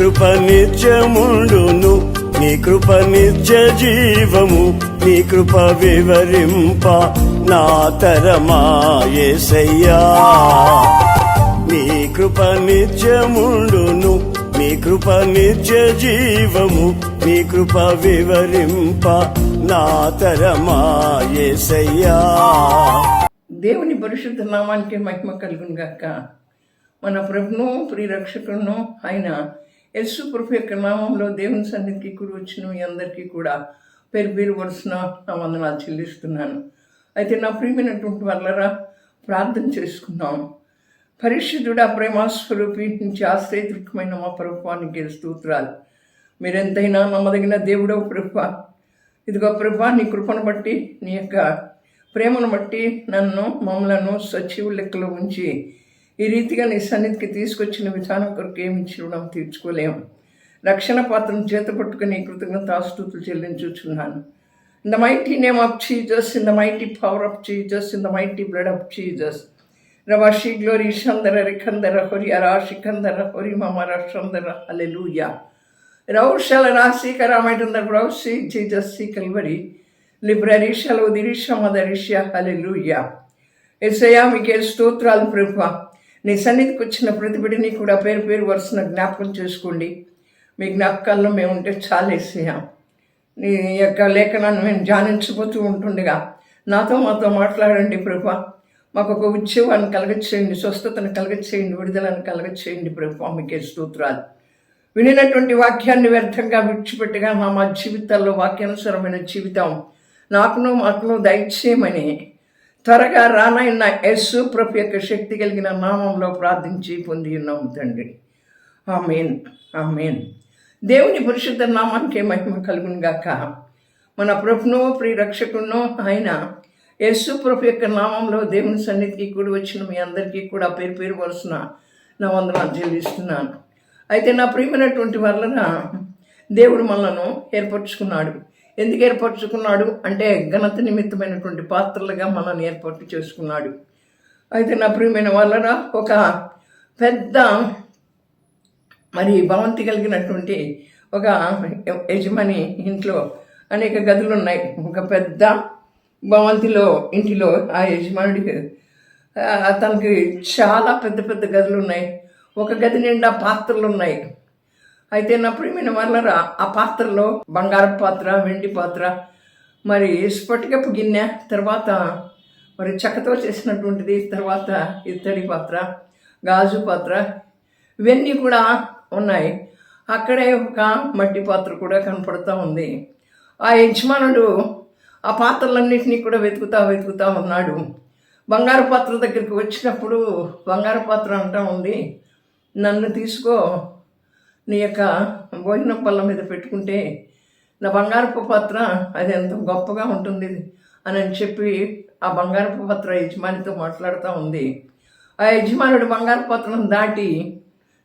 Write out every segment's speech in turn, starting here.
కృప నిత్యముండును, నీ కృప నిత్య జీవము, నీ కృప వివరింప నా తరమా యేసయ్యా. నీ కృప నిత్యముండును, నీ కృప నిత్య జీవము, నీ కృప వివరింప నా తరమా యేసయ్యా. దేవుని పరిశుద్ధ నామానికి మహిమ కలుగును గాక. మన ప్రభును ప్రియరక్షకులను ఆయన యేసు ప్రభు యొక్క నామంలో దేవుని సన్నిధికి కూడి వచ్చిన మీ అందరికీ కూడా పేరు పేరు వరుసన నా వందనాలు చెల్లిస్తున్నాను. అయితే నా ప్రియమైనటువంటి వాళ్ళరా ప్రార్థన చేసుకున్నాం. పరిశుద్ధుడా ప్రేమాస్వరూపి నుంచి ఆశ్రయదృక్కమైన మా ప్రభువానికి స్తోత్రాలు. మీరెంతైనా నమ్మదగిన దేవుడవు ప్రభు. ఇదిగో ప్రభు, నీ కృపను బట్టి, నీ యొక్క ప్రేమను బట్టి నన్ను మమ్మలను సజీవ లెక్కలో ఉంచి ఈ రీతిగా నీ సన్నిధికి తీసుకొచ్చిన విధానం కొరకు ఏమి ఇచ్చినడం తీర్చుకోలేము. రక్షణ పాత్రను చేత పట్టుకుని కృతజ్ఞతాస్తుతులు చెల్లించుచున్నాను. In the mighty name of Jesus, in the mighty power of Jesus, in the mighty blood of Jesus. రవాషి గ్లోరీ షందర రిఖందర హొరి అరా శిఖందర హొరి మమర షందర హల్లెలూయా. రౌషల రాశికరామైతుందర రౌసి జీసస్ సి కల్వరి లిబ్రరీ షలో దిరిష మదరిష హల్లెలూయా. యేసయ్యా మీకే స్తోత్రాలు ప్రభువా. నీ సన్నిధికి వచ్చిన ప్రతి బిడ్డని కూడా పేరు పేరు వరుసన జ్ఞాపకం చేసుకోండి. మీ జ్ఞాపకాల్లో మేము ఉంటే చాలా యేసయ్యా. నీ యొక్క లేఖనాన్ని మేము ధ్యానించబోతూ ఉంటుండగా నాతో మాతో మాట్లాడండి ప్రభువా. మాకు ఒక ఉద్యోగాన్ని కలగచేయండి, స్వస్థతను కలగచేయండి, విడుదలను కలగచేయండి ప్రభువా. మీకే స్తోత్రాలు. వినినటువంటి వాక్యాన్ని వ్యర్థంగా విడిచిపెట్టగా మా జీవితాల్లో వాక్యానుసారమైన జీవితం నాకును మాకును దయచేయమని త్వరగా రానైన యేసు ప్రభు యొక్క శక్తి కలిగిన నామంలో ప్రార్థించి పొంది ఉన్నాము తండ్రి. ఆమేన్, ఆమేన్. దేవుని పరిశుద్ధ నామానికి మహిమ కలుగును గాక. మన ప్రభును ప్రియరక్షకును ఆయన యేసు ప్రభు యొక్క నామంలో దేవుని సన్నిధికి కూడి వచ్చిన మీ అందరికీ కూడా పేరు పేరు వరుసన నా వందనాలు చెల్లిస్తున్నాను. అయితే నా ప్రియమైనటువంటి వలన దేవుడు మనలను ఏర్పరచుకున్నాడు. ఎందుకు ఏర్పరచుకున్నాడు అంటే ఘనత నిమిత్తమైనటువంటి పాత్రలుగా మనల్ని ఏర్పాటు చేసుకున్నాడు. అయితే నా ప్రియమైన వలన ఒక పెద్ద భవంతి కలిగినటువంటి ఒక యజమాని ఇంట్లో అనేక గదులు ఉన్నాయి. ఒక పెద్ద భవంతిలో ఇంటిలో ఆ యజమానుడికి తనకి చాలా పెద్ద పెద్ద గదులు ఉన్నాయి. ఒక గది నిండా పాత్రలు ఉన్నాయి. అయితే నా ప్రియమైన వాళ్ళరా ఆ పాత్రలో బంగారపు పాత్ర, వెండి పాత్ర, స్ఫటికపు గిన్నె, తర్వాత చెక్కతో చేసినటువంటిది, తర్వాత ఇత్తడి పాత్ర, గాజు పాత్ర, ఇవన్నీ కూడా ఉన్నాయి. అక్కడే ఒక మట్టి పాత్ర కూడా కనపడుతూ ఉంది. ఆ యజమానుడు ఆ పాత్రలన్నింటినీ కూడా వెతుకుతా ఉన్నాడు. బంగారు పాత్ర దగ్గరికి వచ్చినప్పుడు బంగారు పాత్ర అంటా ఉంది, నన్ను తీసుకో, నీ యొక్క భోజనం పళ్ళ మీద పెట్టుకుంటే నా బంగారపు పాత్ర అది ఎంత గొప్పగా ఉంటుంది అని చెప్పి ఆ బంగారపు పాత్ర యజమానితో మాట్లాడుతూ ఉంది. ఆ యజమానుడు బంగారు పాత్రను దాటి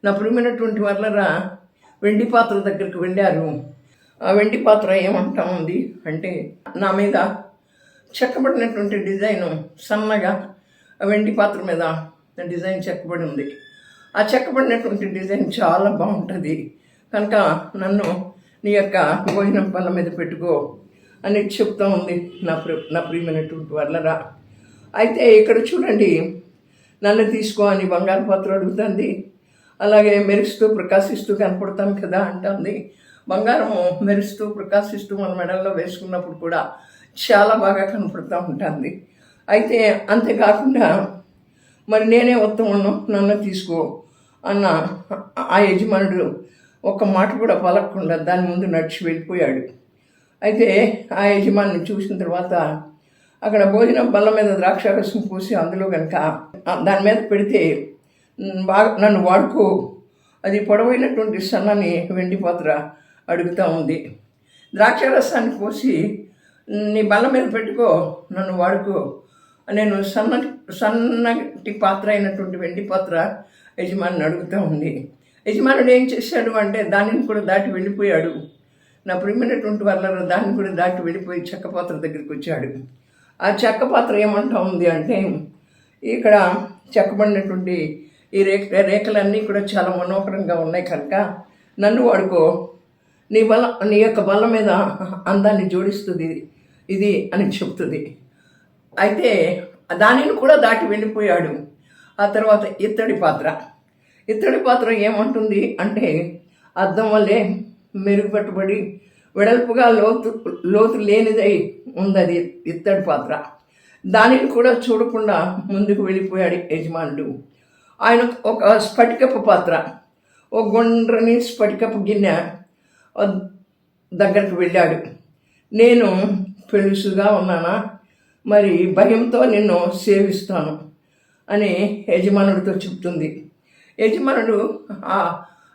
నా ప్రియమైనటువంటి వాళ్ళరా వెండి పాత్ర దగ్గరికి వెళ్ళారు. ఆ వెండి పాత్ర ఏమంటా ఉంది అంటే నా మీద చెక్కబడినటువంటి డిజైను సన్నగా ఆ వెండి పాత్ర మీద డిజైన్ చెక్కబడి ఉంది. ఆ చెక్కబడినటువంటి డిజైన్ చాలా బాగుంటుంది కనుక నన్ను నీ యొక్క భోజనం పళ్ళ మీద పెట్టుకో అని చెప్తూ ఉంది నా ప్రియమైనటువంటి వాళ్ళరా. అయితే ఇక్కడ చూడండి, నన్ను తీసుకో అని బంగారు పాత్ర అడుగుతుంది. అలాగే మెరుస్తూ ప్రకాశిస్తూ కనపడతాం కదా అంటుంది. బంగారము మెరుస్తూ ప్రకాశిస్తూ మన మెడల్లో వేసుకున్నప్పుడు కూడా చాలా బాగా కనపడుతూ ఉంటుంది. అయితే అంతేకాకుండా నేనే ఉత్తమను, నన్ను తీసుకో అన్న ఆ యజమానుడు ఒక్క మాట కూడా పలకకుండా దాని ముందు నడిచి వెళ్ళిపోయాడు. అయితే ఆ యజమాని చూసిన తర్వాత అక్కడ భోజనం బల్ల మీద ద్రాక్షారసం పూసి అందులో కనుక దాని మీద పెడితే బాగా నన్ను వాడుకో, అది పొడవైనటువంటి సన్నని వెండి పాత్ర అడుగుతూ ఉంది. ద్రాక్షారసాన్ని పోసి నీ బల్ల మీద పెట్టుకో, నన్ను వాడుకో, నేను సన్నటి పాత్ర అయినటువంటి వెండి పాత్ర యజమాని అడుగుతూ ఉంది. యజమానుడు ఏం చేశాడు అంటే దానిని కూడా దాటి వెళ్ళిపోయాడు. నా ప్రియమైనటువంటి వాళ్ళ దాన్ని కూడా దాటి వెళ్ళిపోయి చెక్క పాత్ర దగ్గరికి వచ్చాడు. ఆ చెక్క పాత్ర ఏమంటా ఉంది అంటే ఇక్కడ చెక్కబడినటువంటి ఈ రేఖలన్నీ కూడా చాలా మనోహరంగా ఉన్నాయి కనుక నన్ను వాడుకో, నీ యొక్క బల్ల మీద అందాన్ని జోడిస్తుంది ఇది అని చెప్తుంది. అయితే దానిని కూడా దాటి వెళ్ళిపోయాడు. ఆ తర్వాత ఇత్తడి పాత్ర ఏమంటుంది అంటే, అద్దం వల్లే మెరుగుపెట్టబడి వెడల్పుగా లోతు లేనిదై ఉంది అది ఇత్తడి పాత్ర. దానిని కూడా చూడకుండా ముందుకు వెళ్ళిపోయాడు యజమానుడు. ఆయన ఒక స్ఫటికపు పాత్ర, ఓ గుండ్రని స్ఫటికపు గిన్నె దగ్గరికి వెళ్ళాడు. నేను పెలుసుగా ఉన్నానా, మరి భయంతో నిన్ను సేవిస్తాను అని యజమానుడితో చెప్తుంది. యజమానుడు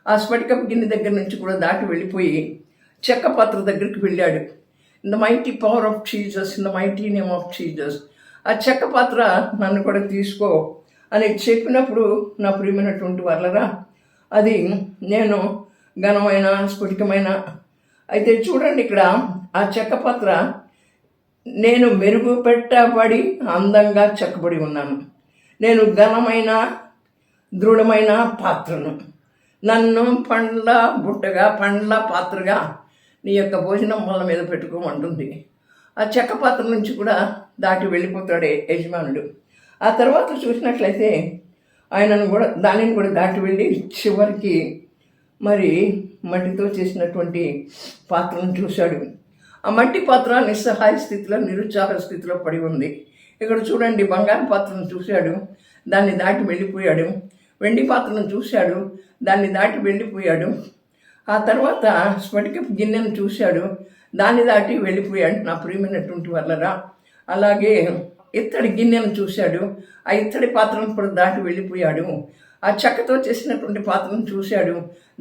ఆ స్ఫటికపు గిన్నె దగ్గర నుంచి కూడా దాటి వెళ్ళిపోయి చెక్క పాత్ర దగ్గరికి వెళ్ళాడు. In the mighty power of Jesus, in the mighty name of Jesus, ఆ చెక్క పాత్ర నన్ను కూడా తీసుకో అని చెప్పినప్పుడు, నా ప్రియమైనటువంటి వాళ్ళరా, అది నేను ఘనమైన స్ఫటికమైన. అయితే చూడండి, ఇక్కడ ఆ చెక్క పాత్ర నేను మెరుగుపెట్టబడి అందంగా చెక్కబడి ఉన్నాను. నేను ఘనమైన దృఢమైన పాత్రను. నన్ను పండ్ల పాత్రగా నీ యొక్క భోజనం వల్ల మీద పెట్టుకోమంటుంది. ఆ చెక్క పాత్ర నుంచి కూడా దాటి వెళ్ళిపోతాడే యజమానుడు. ఆ తర్వాత చూసినట్లయితే దానిని కూడా దాటి వెళ్ళి చివరికి మరి మట్టితో చేసినటువంటి పాత్రను చూశాడు. ఆ మట్టి పాత్ర నిస్సహాయ స్థితిలో, నిరుత్సాహ స్థితిలో పడి ఉంది. ఇక్కడ చూడండి, బంగారు పాత్రను చూశాడు, దాన్ని దాటి వెళ్ళిపోయాడు. వెండి పాత్రను చూశాడు, దాన్ని దాటి వెళ్ళిపోయాడు. ఆ తర్వాత స్ఫటికపు గిన్నెను చూశాడు, దాన్ని దాటి వెళ్ళిపోయాడు. నా ప్రియమైనటువంటి వాళ్ళరా, అలాగే ఇత్తడి గిన్నెను చూశాడు, ఆ ఇత్తడి పాత్రను కూడా దాటి వెళ్ళిపోయాడు. ఆ చెక్కతో చేసినటువంటి పాత్రను చూశాడు,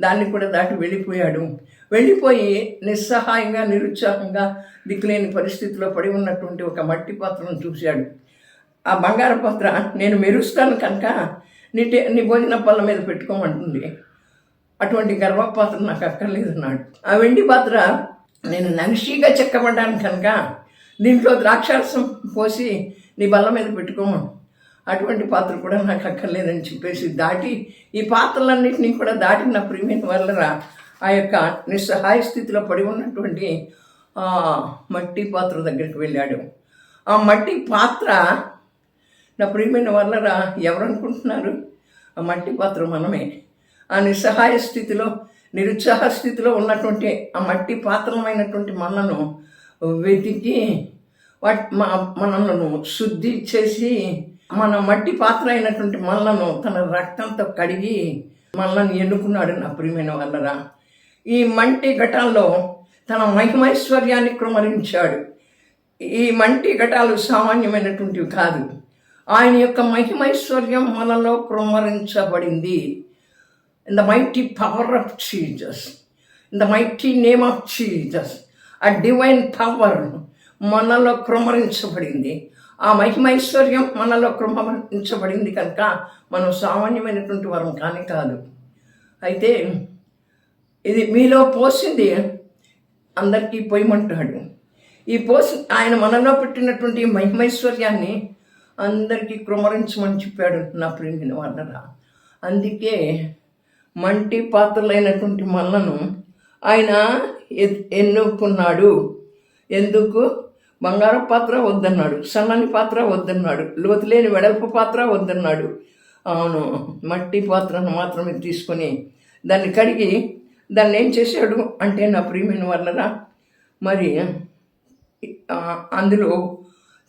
దాన్ని కూడా దాటి వెళ్ళిపోయి నిస్సహాయంగా, నిరుత్సాహంగా, దిక్కులేని పరిస్థితిలో పడి ఉన్నటువంటి ఒక మట్టి పాత్రను చూశాడు. ఆ బంగారు పాత్ర నేను మెరుస్తాను కనుక నీ భోజన పళ్ళ మీద పెట్టుకోమంటుంది. అటువంటి గర్భపాత్ర నాకు అక్కర్లేదు అన్నాడు. ఆ వెండి పాత్ర నేను నగిషీగా చెక్కబడ్డాను కనుక దీంట్లో ద్రాక్షారసం పోసి నీ బల్ల మీద పెట్టుకోమను, అటువంటి పాత్ర కూడా నాకు అక్కర్లేదని చెప్పేసి దాటి, ఈ పాత్రలన్నింటినీ కూడా దాటి నా ప్రియమైన వాళ్ళరా ఆ యొక్క నిస్సహాయ స్థితిలో పడి ఉన్నటువంటి మట్టి పాత్ర దగ్గరికి వెళ్ళాడు. ఆ మట్టి పాత్ర నా ప్రియమైన వాళ్ళరా ఎవరు అనుకుంటున్నారు? ఆ మట్టి పాత్ర మనమే. ఆ నిస్సహాయ స్థితిలో, నిరుత్సాహ స్థితిలో ఉన్నటువంటి ఆ మట్టి పాత్రమైనటువంటి మనలను వెతికి మనలను శుద్ధి చేసి, మన మట్టి పాత్ర అయినటువంటి మనలను తన రక్తంతో కడిగి మనల్ని ఎన్నుకున్నాడు. నా ప్రియమైన వాళ్ళరా, ఈ మంటి ఘటాల్లో తన మహిమైశ్వర్యాన్ని కృమరించాడు. ఈ మంటి ఘటాలు సామాన్యమైనటువంటివి కాదు. ఆయన యొక్క మహిమైశ్వర్యం మనలో కృమరించబడింది. In the mighty power of Jesus, in the mighty name of Jesus, ఆ డివైన్ పవర్ మనలో కృమరించబడింది. ఆ మహిమైశ్వర్యం మనలో కృమరించబడింది కనుక మనం సామాన్యమైనటువంటి వరం కానీ కాదు. అయితే ఇది మీలో పోసింది అందరికీ పోయమంటాడు. ఈ ఆయన మనలో పెట్టినటువంటి మహిమైశ్వర్యాన్ని అందరికీ కృమరించమని చెప్పాడు. నా ప్రియమైన వాళ్ళరా, అందుకే మంటి పాత్రలైనటువంటి మనలను ఆయన ఎన్నుకున్నాడు. ఎందుకు? బంగారు పాత్ర వద్దన్నాడు, సన్నని పాత్ర వద్దన్నాడు, లోతులేని వెడల్పు పాత్ర వద్దన్నాడు. అవును, మట్టి పాత్రను మాత్రమే తీసుకొని దాన్ని కడిగి దాన్ని ఏం చేశాడు అంటే, నా ప్రియమైన వాళ్ళరా, మరి అందులో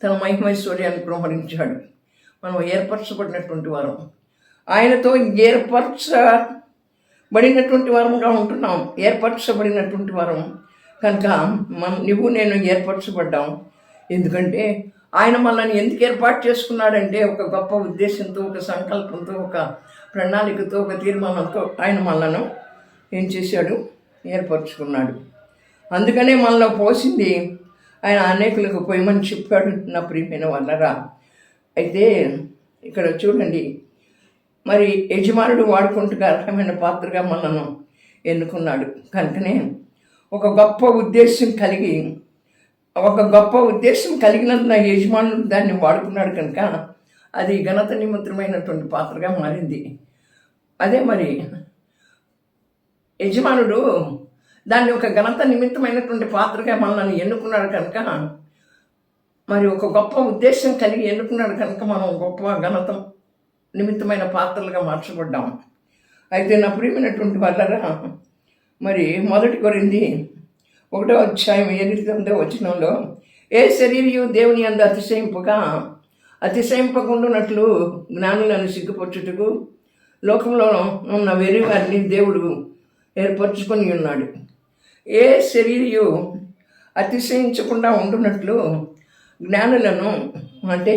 తన మహిమైశ్వర్యాన్ని కృమరించాడు. మనం ఏర్పరచబడినటువంటి వారం, ఆయనతో ఏర్పరచబడినటువంటి వారంగా ఉంటున్నాం. ఏర్పరచబడినటువంటి వారం కనుక నువ్వు నేను ఏర్పరచబడ్డాం. ఎందుకంటే ఆయన మనల్ని ఎందుకు ఏర్పాటు చేసుకున్నాడంటే, ఒక గొప్ప ఉద్దేశంతో, ఒక సంకల్పంతో, ఒక ప్రణాళికతో, ఒక తీర్మానంతో ఆయన మనలను ఏం చేశాడు? ఏర్పరచుకున్నాడు. అందుకనే మనలో పోసింది ఆయన అనేకులకు పోయమని చెప్పాడు. నా ప్రియమైన వాళ్ళరా, అయితే ఇక్కడ చూడండి, మరి యజమానుడు వాడుకుంటుగా అర్హమైన పాత్రగా మనను ఎన్నుకున్నాడు. కనుకనే ఒక గొప్ప ఉద్దేశం కలిగినందున యజమానుడు దాన్ని వాడుకున్నాడు కనుక అది ఘనత నిమిత్తమైనటువంటి పాత్రగా మారింది. అదే మరి యజమానుడు దాన్ని ఒక ఘనత నిమిత్తమైనటువంటి పాత్రగా మనల్ని ఎన్నుకున్నాడు కనుక, మరి ఒక గొప్ప ఉద్దేశం కలిగి ఎన్నుకున్నాడు కనుక మనం గొప్ప ఘనత నిమిత్తమైన పాత్రలుగా మార్చబడ్డాం. అయితే నా ప్రియమైనటువంటి వాళ్ళరా, మరి 1 కొరింథీ 1:8 వచనంలో, ఏ శరీరయు దేవుని యందు అతిశయింపకుండునట్లు జ్ఞానులను సిగ్గుపరచుటకు లోకంలో ఉన్న వెర్రి వారిని దేవుడు ఏర్పరచుకొని ఉన్నాడు. ఏ శరీరయు అతిశయించకుండా ఉండునట్లు జ్ఞానులను, అంటే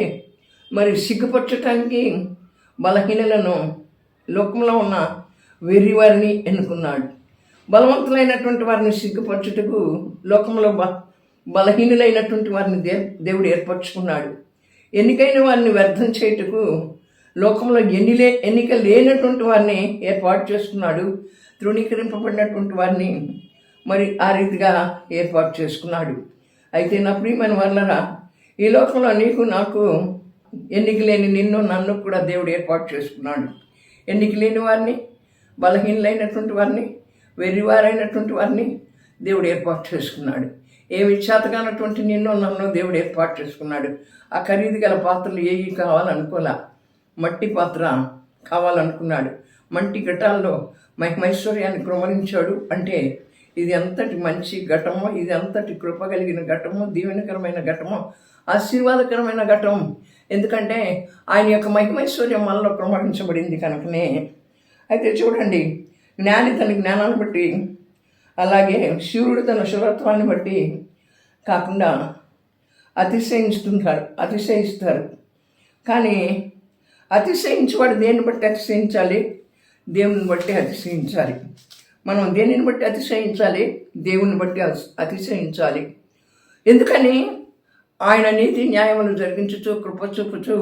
మరి సిగ్గుపరచటానికి బలహీనులను, లోకంలో ఉన్న వెర్రి వారిని ఎన్నుకున్నాడు. బలవంతులైనటువంటి వారిని సిగ్గుపరచుటకు లోకంలో బలహీనులైనటువంటి వారిని దేవుడు ఏర్పరచుకున్నాడు. ఎన్నికైన వారిని వ్యర్థం చేయుటకు లోకంలో ఎన్నిక లేనటువంటి వారిని ఏర్పాటు చేసుకున్నాడు. తృణీకరింపబడినటువంటి వారిని మరి ఆ రీతిగా ఏర్పాటు చేసుకున్నాడు. అయితే నా ప్రియమైన వాళ్ళరా, ఈ లోకంలో నీకు నాకు ఎన్నిక లేని నిన్ను నన్ను కూడా దేవుడు ఏర్పాటు చేసుకున్నాడు. ఎన్నిక లేని వారిని, బలహీనులైనటువంటి వారిని, వెర్రివారైనటువంటి వారిని దేవుడు ఏర్పాటు చేసుకున్నాడు. ఏమి చేతగానటువంటి నిన్ను నన్ను దేవుడు ఏర్పాటు చేసుకున్నాడు. ఆ ఖరీదు గల పాత్రలు ఏవి కావాలనుకోలే, మట్టి పాత్ర కావాలనుకున్నాడు. మట్టి ఘటాల్లో మహిమైశ్వర్యాన్ని కృమరించాడు. అంటే ఇది ఎంతటి మంచి ఘటమో, ఇది ఎంతటి కృప కలిగిన ఘటమో, దీవెనకరమైన ఘటమో, ఆశీర్వాదకరమైన ఘటం. ఎందుకంటే ఆయన యొక్క మహిమైశ్వర్యం మనలో కృమరించబడింది కనుకనే. అయితే చూడండి, జ్ఞాని తన జ్ఞానాన్ని బట్టి, అలాగే శూరుడు తన శూరత్వాన్ని బట్టి కాకుండా అతిశయిస్తారు. కానీ అతిశయించేవాడు దేన్ని బట్టి అతిశయించాలి? దేవుని బట్టి అతిశయించాలి. మనం దేనిని బట్టి అతిశయించాలి? దేవుని బట్టి అతిశయించాలి. ఎందుకని? ఆయన నీతి న్యాయములు జరిగించుచు, కృప చూపుచు,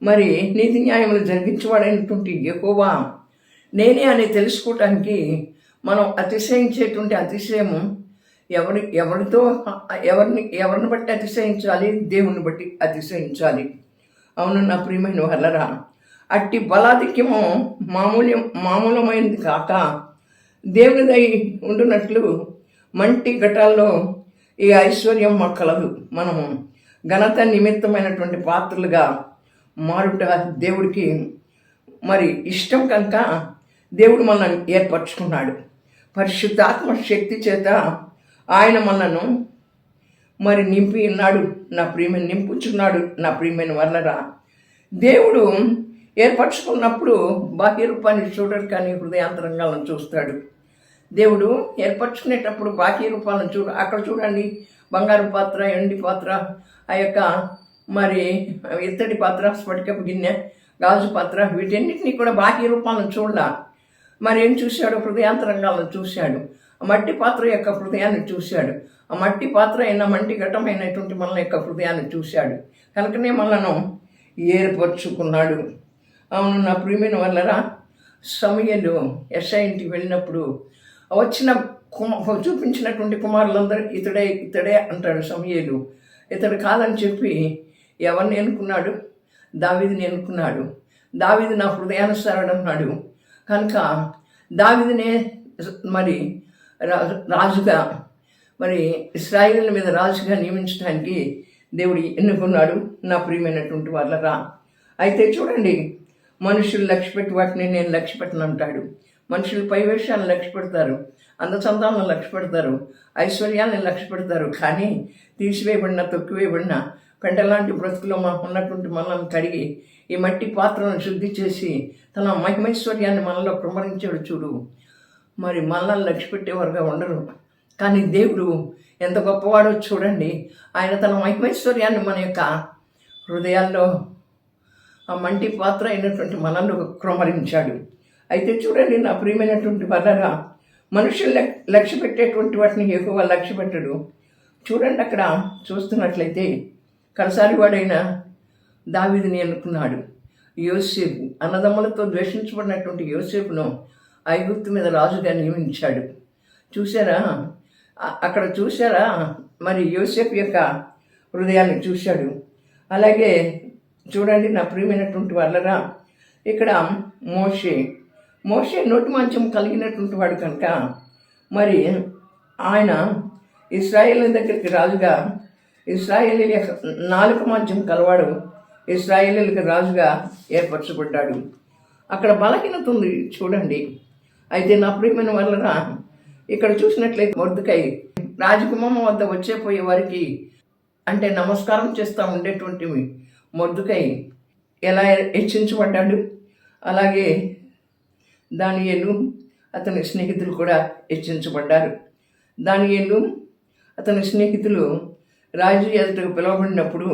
మరి నీతి న్యాయములు జరిగించేవాడైనటువంటి యెహోవా నేనే అని తెలుసుకోవటానికి మనం అతిశయించేటువంటి అతిశయము ఎవరిని బట్టి అతిశయించాలి? దేవుని బట్టి అతిశయించాలి. అవును నా ప్రియమైన వాళ్ళరా, అట్టి బలాధిక్యము మామూలమైనది కాక దేవునిదై ఉండునట్లు మంటి ఘటాల్లో ఈ ఐశ్వర్యం మాకు కలదు. మనము ఘనత నిమిత్తమైనటువంటి పాత్రలుగా మారుట దేవుడికి మరి ఇష్టం కనుక దేవుడు మనల్ని ఏర్పరచుకున్నాడు. పరిశుద్ధాత్మ శక్తి చేత ఆయన మనను మరి నింపి ఉన్నాడు. నా ప్రియమైన నింపుచున్నాడు. నా ప్రియమైన వాళ్ళరా, దేవుడు ఏర్పరచుకున్నప్పుడు బాహ్య రూపాన్ని చూడడు, కానీ హృదయాంతరంగాలను చూస్తాడు. దేవుడు ఏర్పరచుకునేటప్పుడు బాహ్య రూపాలను అక్కడ చూడండి, బంగారు పాత్ర, ఎండి పాత్ర, ఆ యొక్క మరి ఇత్తడి పాత్ర, స్ఫటికపు గిన్నె, గాజు పాత్ర, వీటన్నిటినీ కూడా బాహ్య రూపాలను చూడాల. మరి ఏం చూశాడు? హృదయాంతరంగాలను చూశాడు. ఆ మట్టి పాత్ర యొక్క హృదయాన్ని చూశాడు. ఆ మట్టి పాత్ర అయిన మంటి ఘటమైనటువంటి మన యొక్క హృదయాన్ని చూశాడు. కనుకనే మనను ఏర్పరచుకున్నాడు. అవును నా ప్రియమైన వాళ్ళరా, సమూయేలు యెషయా ఇంటికి వెళ్ళినప్పుడు వచ్చిన చూపించినటువంటి కుమారులందరూ ఇతడే అంటాడు సమూయేలు. ఇతడు కాదని చెప్పి ఎవరిని ఎన్నుకున్నాడు? దావీదుని ఎన్నుకున్నాడు. దావీదు నా హృదయానుసారుడు అన్నాడు. కనుక దావీదునే మరి రాజుగా, మరి ఇశ్రాయేలుల మీద రాజుగా నియమించడానికి దేవుడు ఎన్నుకున్నాడు. నా ప్రియమైనటువంటి వాళ్ళరా, అయితే చూడండి, మనుషులు లక్ష్యపెట్టి వాటిని నేను లక్ష్యపెట్టను అంటాడు. మనుషులు పై విషయాలను లక్ష్యపెడతారు, అందచందాలను లక్ష్యపెడతారు, ఐశ్వర్యాలను లక్ష్యపెడతారు. కానీ తీసివేయబడిన, తొక్కివేయబడిన పెంటలాంటి బ్రతుకులో మనకు ఉన్నటువంటి మనల్ని కడిగి ఈ మట్టి పాత్రను శుద్ధి చేసి తన మహిమైశ్వర్యాన్ని మనలో కృమరించాడు. చూడు, మరి మనల్ని లక్ష్యపెట్టేవారుగా ఉండరు. కానీ దేవుడు ఎంత గొప్పవాడో చూడండి. ఆయన తన మహిమైశ్వర్యాన్ని మన యొక్క హృదయాల్లో ఆ మంటి పాత్ర అయినటువంటి మనల్ని కృమరించాడు. అయితే చూడండి నా ప్రియమైనటువంటి వాళ్ళరా, మనుషులు లక్ష్య పెట్టేటువంటి వాటిని ఎక్కువ లక్ష్య పెట్టడు. చూడండి, అక్కడ చూస్తున్నట్లయితే కడసారి వాడైన దావీదుని ఎన్నుకున్నాడు. యోసేపు, అన్నదమ్ములతో ద్వేషించబడినటువంటి యోసేపును ఐగుప్తు మీద రాజుగా నియమించాడు. చూసారా? అక్కడ చూసారా? మరి యోసేపు యొక్క హృదయాన్ని చూశాడు. అలాగే చూడండి నా ప్రియమైనటువంటి వాళ్ళరా, ఇక్కడ మోషే మోషే నోటి మంచం కలిగినటువంటి వాడు కనుక మరి ఆయన ఇశ్రాయేలు దగ్గరికి రాజుగా, ఇశ్రాయేలీల నాలుక మంచం కలవాడు ఇశ్రాయేలీలకు రాజుగా ఏర్పరచబడ్డాడు. అక్కడ బలహీనత ఉంది చూడండి. అయితే నా ప్రియమైన వలన ఇక్కడ చూసినట్లయితే మొర్దెకై రాజకుమామ వద్ద వచ్చేపోయే వారికి అంటే నమస్కారం చేస్తూ ఉండేటువంటి మొర్దెకై ఎలా హెచ్చించబడ్డాడు, అలాగే దానియేలు అతని స్నేహితులు కూడా హెచ్చించబడ్డారు. దానియేలు అతని స్నేహితులు రాజు ఎదుటకు పిలువబడినప్పుడు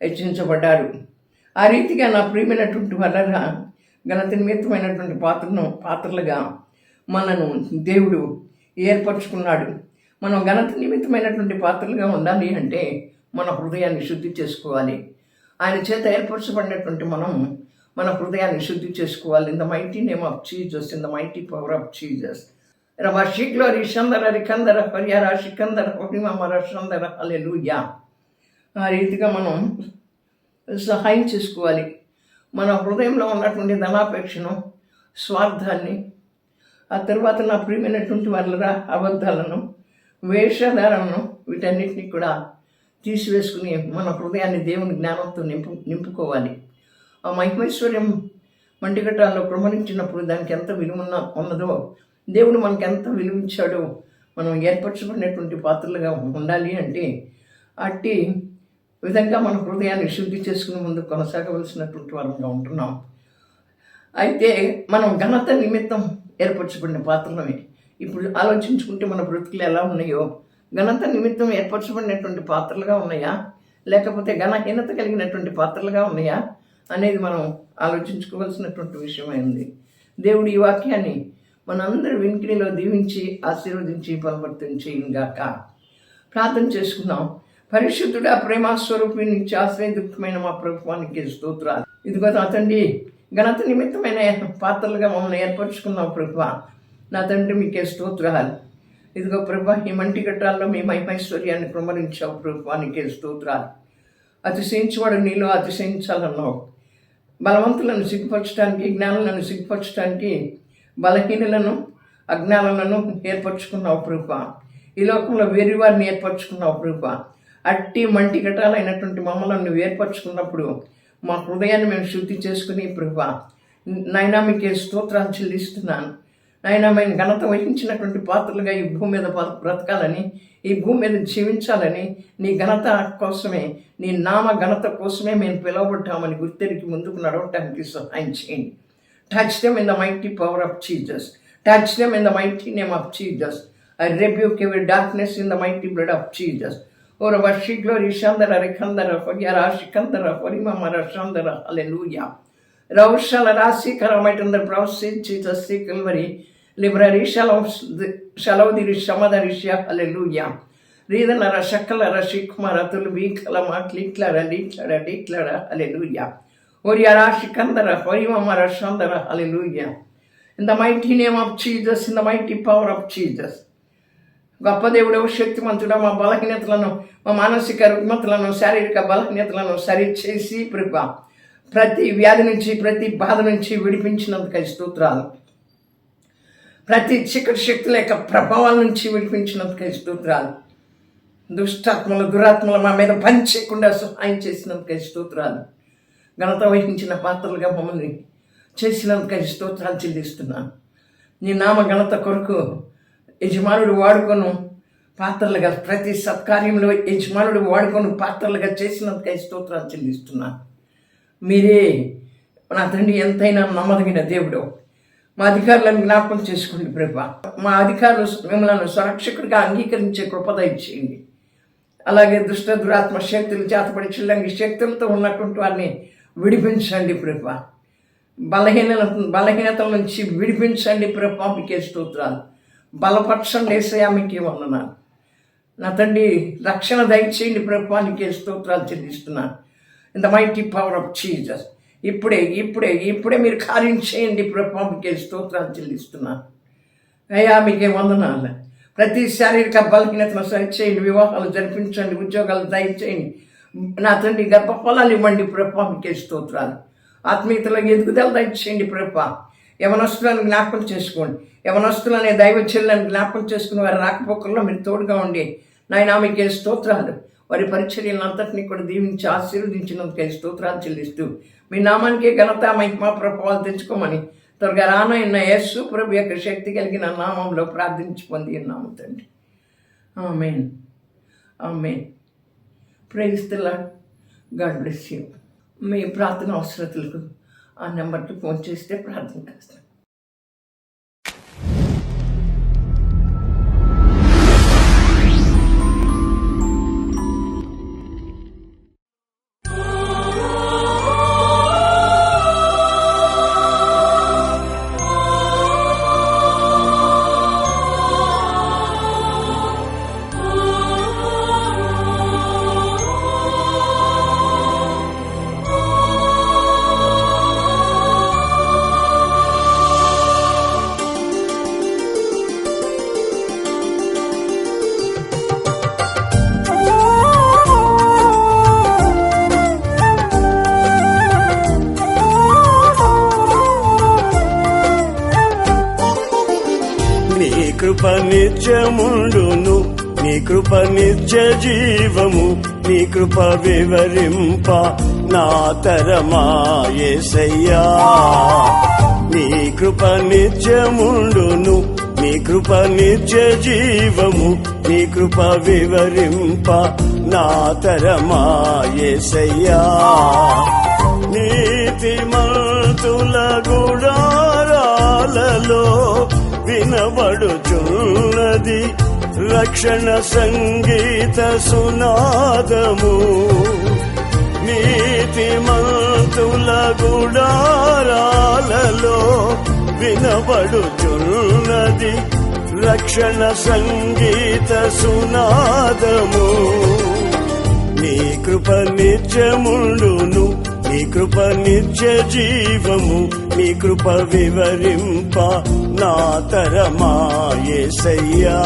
హెచ్చించబడ్డారు. ఆ రీతిగా నా ప్రియమైనటువంటి వలన ఘనత నిమిత్తమైనటువంటి పాత్రలుగా మనను దేవుడు ఏర్పరచుకున్నాడు. మనం ఘనత నిమిత్తమైనటువంటి పాత్రలుగా ఉండాలి అంటే మన హృదయాన్ని శుద్ధి చేసుకోవాలి. ఆయన చేత ఏర్పరచబడినటువంటి మనం మన హృదయాన్ని శుద్ధి చేసుకోవాలి. In the mighty name of Jesus, in the mighty power of Jesus. రబా షీక్లో రిషందర రికందర హరియరా షికందర హరిమర షందర హల్లెలూయా. ఆ రీతిగా మనం సహాయం చేసుకోవాలి. మన హృదయంలో ఉన్నటువంటి ధనాపేక్షను, స్వార్థాన్ని, ఆ తర్వాత నా ప్రియమైనటువంటి వాళ్ళ అబద్ధాలను, వేషధారణను, వీటన్నిటిని కూడా తీసివేసుకుని మన హృదయాన్ని దేవుని జ్ఞానంతో నింపుకోవాలి. ఆ మహిమైశ్వర్యం మంటిగట్టాల్లో ప్రమరించినప్పుడు దానికి ఎంత విలువ ఉన్నదో, దేవుడు మనకి ఎంత విలువించాడో మనం ఏర్పరచబడినటువంటి పాత్రలుగా ఉండాలి అంటే అట్టి విధంగా మన హృదయాన్ని శుద్ధి చేసుకుని ముందు కొనసాగవలసినటువంటి వారంగా ఉంటున్నాం. అయితే మనం ఘనత నిమిత్తం ఏర్పరచబడిన పాత్రలమే. ఇప్పుడు ఆలోచించుకుంటే మన బ్రతుకులు ఎలా ఉన్నాయో, ఘనత నిమిత్తం ఏర్పరచబడినటువంటి పాత్రలుగా ఉన్నాయా, లేకపోతే ఘనహీనత కలిగినటువంటి పాత్రలుగా ఉన్నాయా అనేది మనం ఆలోచించుకోవాల్సినటువంటి విషయమైంది. దేవుడు ఈ వాక్యాన్ని మనందరి వినికిడిలో దీవించి ఆశీర్వదించి బలపర్తించేయుగాక. ప్రార్థన చేసుకుందాం. పరిశుద్ధుడా, ప్రేమస్వరూపి, నుంచి ఆశ్రయయుక్తమైన మా ప్రభుత్వానికి స్తోత్రాలు. ఇదిగో నా తండ్రి, ఘనత నిమిత్తమైన పాత్రలుగా మమ్మల్ని ఏర్పరచుకున్నావు ప్రభువా. నా తండ్రి మీకే స్తోత్రాలు. ఇదిగో ప్రభువా, ఈ మంటి గట్టాల్లో మీ మహిమైశ్వర్యాన్ని ప్రమరించావు ప్రభువానికే స్తోత్రాలు. అతిశయించేవాడు నీలో అతిశయించాలన్నావు. బలవంతులను సిగ్గుపరచడానికి, జ్ఞానులను సిగ్గుపరచడానికి బలహీనులను, అజ్ఞానులను ఏర్పరచుకున్నావు ప్రభువా. ఈ లోకంలో వేరే వారిని ఏర్పరచుకున్నావు ప్రభువా. అట్టి మంటి ఘటాలైనటువంటి మమ్మల్ని నువ్వు ఏర్పరచుకున్నప్పుడు మా హృదయాన్ని మేము శుద్ధి చేసుకుని ప్రభువా నాయనా మీకే స్తోత్రాలు చెల్లిస్తున్నాను. నాయనా మేము ఘనత వహించినటువంటి పాత్రలుగా ఈ భూమి మీద బ్రతకాలని, ఈ భూమి మీద జీవించాలని, నీ ఘనత కోసమే, నీ నామ ఘనత కోసమే మేము పిలువబడ్డామని గుర్తెరికి ముందుకు నడవటానికి సహాయం చేయండి. Touch them in the mighty power of Jesus. Touch them in the mighty name of Jesus. I rebuke every darkness in the mighty blood of Jesus. Oh, Rabashi glory Shandara Rekandara Fagyara Shikandara Farimamara Shandara. Hallelujah. Raushala Rasi Karamaitandar Browsi Jesus Calvary. Library Shalodiri Shamadarisha. Hallelujah. Redanara Shakalara Shikmara Tulvi Kalama Kliklara Diklara. Hallelujah. Oriara Shikandara Farimamara Shandara. Hallelujah. In the mighty name of Jesus, in the mighty power of Jesus. గొప్ప దేవుడవు, శక్తిమంతుడా, మా బలహీనతలను, మా మానసిక రుగ్మతలను, శారీరక బలహీనతలను సరిచేసి ప్రభువా ప్రతి వ్యాధి నుంచి, ప్రతి బాధ నుంచి విడిపించినందుకై స్తోత్రాలు. ప్రతి చీకటి శక్తుల యొక్క ప్రభావాల నుంచి విడిపించినందుకై స్తోత్రాలు. దుష్టాత్మలు, దురాత్మలు మా మీద పనిచేయకుండా సహాయం చేసినందుకై స్తోత్రాలు. ఘనత వహించిన పాత్రలుగా మమ్మల్ని చేసినందుకై స్తోత్రాలు చెల్లిస్తున్నాను. నీ నామ ఘనత కొరకు యజమానుడు వాడుకొను పాత్రలుగా, ప్రతి సత్కార్యంలో యజమానుడు వాడుకొని పాత్రలుగా చేసినందుకై స్తోత్రాలు చెల్లిస్తున్నాను. మీరే నా తండ్రి ఎంతైనా నమ్మదగిన దేవుడు. మా అధికారులను జ్ఞాపకం చేసుకోండి ప్రభువా. మా అధికారులు మిమ్మల్ని సురక్షకుడిగా అంగీకరించే కృప దయచేయండి. అలాగే దుష్ట దురాత్మ శక్తులు, చేతపడి చిల్లంగి శక్తులతో ఉన్నటువంటి వారిని విడిపించండి ప్రభువా. బలహీనతల నుంచి విడిపించండి ప్రభువా. మీకే స్తోత్రాలు. బలపరచండి యేసయ్యా, మీకే వందనాలు. నా తండ్రి రక్షణ దయచేయండి ప్రభువా. నీకే స్తోత్రాలు చెల్లిస్తున్నాను. In the mighty power of Jesus. ఇప్పుడే మీరు కార్యం చేయండి ప్రభువా. మీకే స్తోత్రాలు చెల్లిస్తున్నాను. అయ్యా మీకే వందనాలు. ప్రతి శారీరక బలహీనతను సరిచేయండి. వివాహాలు జరిపించండి. ఉద్యోగాలు దయచేయండి. నా తండ్రి గర్భఫలాలు ఇవ్వండి ప్రభువా. మీకే స్తోత్రాలు. ఆత్మీయతలో ఎదుగుదల దయచేయండి ప్రభువా. యవనస్తులను జ్ఞాపకం చేసుకోండి. యవనస్తులనే దైవ చెల్లని జ్ఞాపకం చేసుకుని వారి రాకపోకల్లో మీరు తోడుగా ఉండి నాయనా మీకే స్తోత్రాలు. వారి పరిచర్యలను అంతటినీ కూడా దీవించి ఆశీర్వదించినందుకే స్తోత్రాలు చెల్లిస్తూ మీ నామానికే ఘనత మహిమ ప్రభావాలు తెచ్చుకోమని త్వరగా రానైన యేసు ప్రభు యొక్క శక్తి కలిగిన నామంలో ప్రార్థించి పొంది ఉన్నాము తండ్రి. Amen. Amen. Praise the Lord. God bless you. మీ ప్రార్థన అవసరతలకు ఆ నెంబర్కి ఫోన్ చేస్తే ప్రార్థన చేస్తాను. కృప నిత్యముండును, నీ కృప నిత్య జీవము, నీ కృప వివరింప నా తరమా యేసయ్యా. నీ కృప నిత్యముండును, నీ కృప నిత్య జీవము, నీ కృప వివరింప నా తరమా యేసయ్యా. నీతిమంతుల గుడారాలలో వినబడుచున్నది రక్షణ సంగీత సునాదము. నీతిమంతుల గుడారాలలో వినబడుచున్నది రక్షణ సంగీత సునాదము. నీ కృప నిత్యముండును, నీ కృప నిత్య జీవము, నీ కృప వివరింప నా తరమా యేసయ్యా.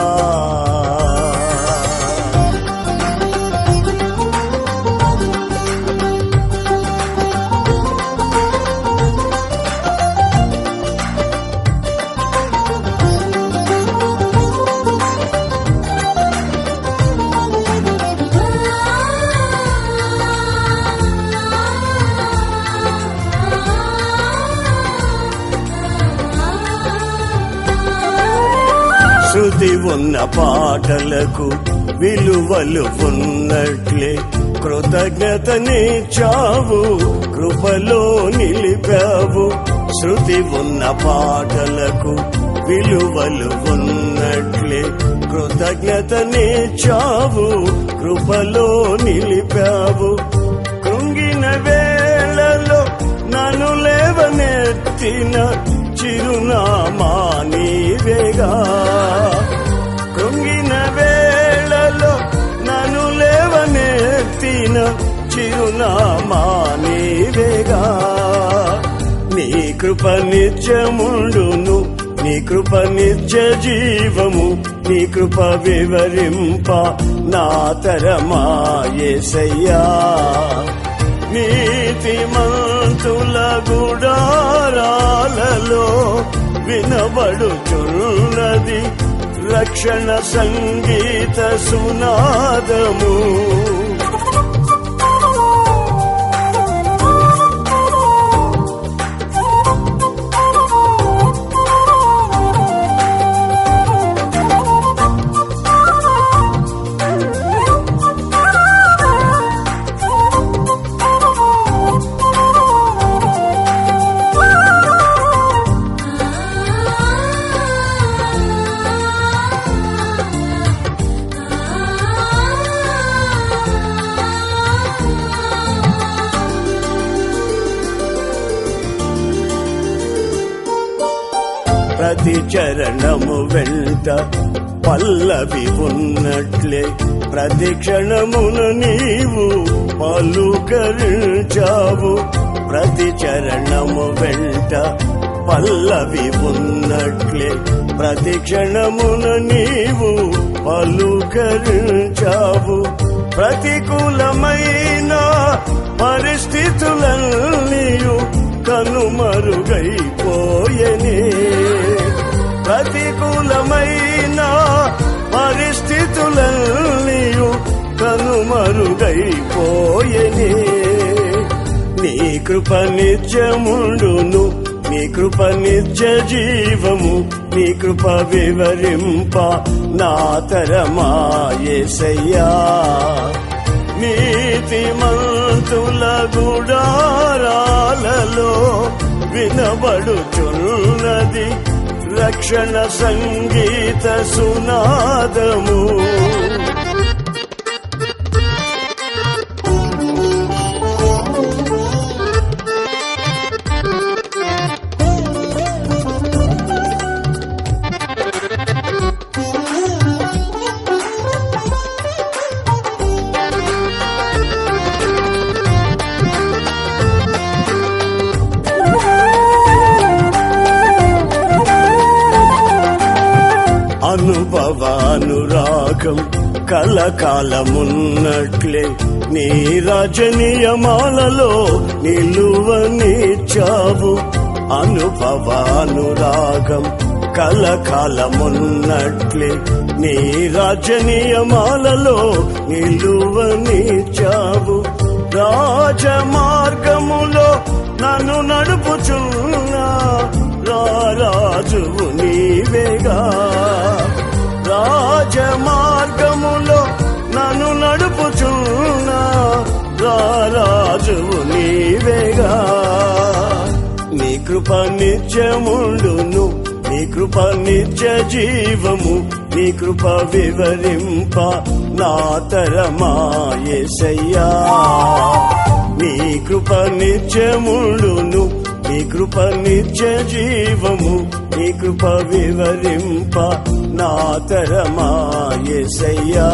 శృతి ఉన్న పాటలకు విలువలు ఉన్నట్లే కృతజ్ఞతనిచ్చావు, కృపలో నిలిపావు. శృతి ఉన్న పాటలకు విలువలు ఉన్నట్లే కృతజ్ఞతనిచ్చావు, కృపలో నిలిపావు. కృంగిన వేళలో నన్ను లేవనెత్తిన చిరునామా నీవేగా. కృంగిన వేళలో నన్ను లేవనెత్తిన చిరునామా నీవేగా. నీ కృప నిత్యముండును, నీ కృప నిత్య జీవము, నీ కృప వివరింప నా తరమా యేసయ్యా. నీతిమంతుల గుడారాలలో వినబడుచున్నది రక్షణ సంగీత సునాదము. ప్రతి చరణము వెంట పల్లవి ఉన్నట్లే ప్రతి క్షణమున నీవు పలుకరించావు. ప్రతి చరణము వెంట పల్లవి ఉన్నట్లే ప్రతి క్షణమున నీవు పలుకరించావు. ప్రతికూలమైన పరిస్థితులన్నీయు కనుమరుగైపోయెని. కనుమరుగైపోయెనే నీ కృప నిత్యముండును నీ కృప నిత్య జీవము నీ కృప వివరింప నా తరమా యేసయ్యా నీతిమంతుల గుడారాలలో వినబడుచున్నది రక్షణ సంగీత సునాదము అనుభవానురాగం కలకాలమున్నట్లే నీ రాజనీయమాలలో నిలువనిచ్చావు అనుభవానురాగం కలకాలమున్నట్లే నీ రాజనీయమాలలో నిలువనిచ్చావు రాజమార్గములో నన్ను నడుపుచున్నా రాజువు నీవేగా రాజమార్గములో నన్ను నడుపుచున్నా రాజువు నీవేగా నీ కృప నిత్యముండును నీ కృప నిత్య జీవము నీ కృప వివరింప నా తరమా యేసయ్యా నీ కృప నిత్యముండును నీ కృప నిత్య జీవము నీ కృప వివరింప నా తరమా యేసయ్యా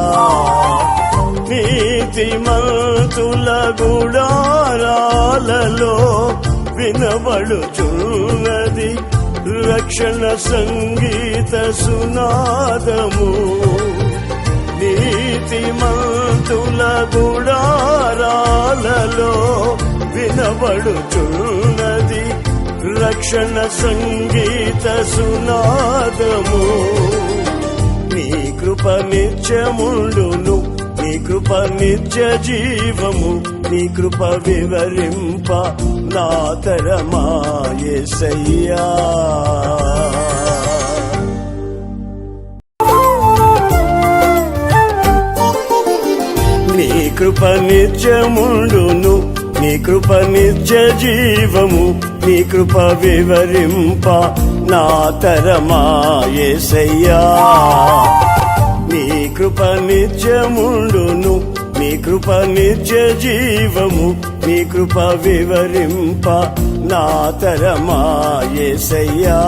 నీతిమంతుల గుడారాలలో వినబడుచున్నది రక్షణ సంగీత సునాదము నీతిమంతుల గుడారాలలో వినబడుచున్నది రక్షణ సంగీత సునాదము నీ కృప నిత్యముండును నీ కృప నిత్య జీవము నీ కృప వివరింప నా తరమా యేసయ్యా నీ కృప నిత్యముండును నీ కృప నిత్య జీవము నీ కృప వివరింప నా తరమా యేసయ్యా నీ కృప నిత్యముండును నీ కృప నిత్య జీవము నీ కృప వివరింప నా తరమా యేసయ్యా